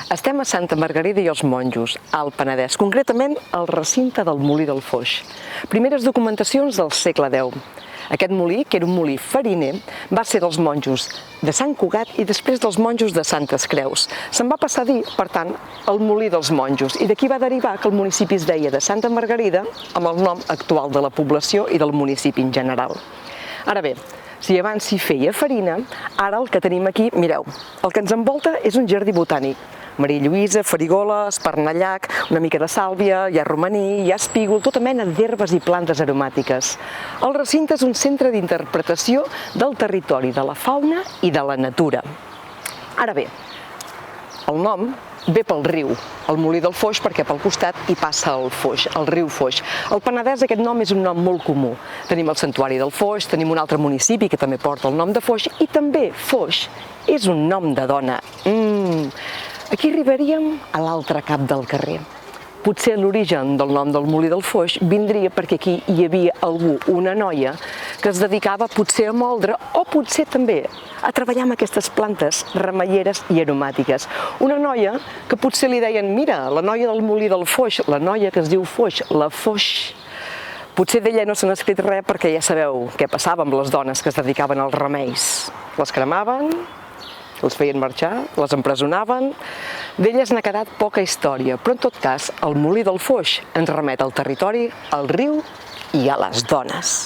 Estem a Santa Margarida i els Monjos, al Penedès, concretament al recinte del Molí del Foix. Primeres documentacions del segle X. Aquest molí, que era un molí fariner, va ser dels monjos de Sant Cugat i després dels monjos de Santes Creus. Se'n va passar a dir, per tant, el Molí dels Monjos, i d'aquí va derivar que el municipi es deia de Santa Margarida amb el nom actual de la població i del municipi en general. Ara bé, si abans s'hi feia farina, ara el que tenim aquí, mireu, el que ens envolta és un jardí botànic. Maria Lluïsa, farigola, espernallac, una mica de sàlvia, hi ha romaní, hi ha espígol, tota mena d'herbes i plantes aromàtiques. El recinte és un centre d'interpretació del territori, de la fauna i de la natura. Ara bé, el nom ve pel riu, el Molí del Foix, perquè pel costat hi passa el Foix, el riu Foix. Al Penedès aquest nom és un nom molt comú. Tenim el Santuari del Foix, tenim un altre municipi que també porta el nom de Foix, i també Foix és un nom de dona. Aquí arribaríem a l'altre cap del carrer. Potser l'origen del nom del Molí del Foix vindria perquè aquí hi havia algú, una noia, que es dedicava potser a moldre o potser també a treballar amb aquestes plantes remeieres i aromàtiques. Una noia que potser li deien, mira, la noia del Molí del Foix, la noia que es diu Foix, la Foix. Potser d'ella no se n'ha escrit res perquè ja sabeu què passava amb les dones que es dedicaven als remeis. Les cremaven, els feien marxar, les empresonaven. D'elles n'ha quedat poca història, però en tot cas el Molí del Foix ens remet al territori, al riu i a les dones.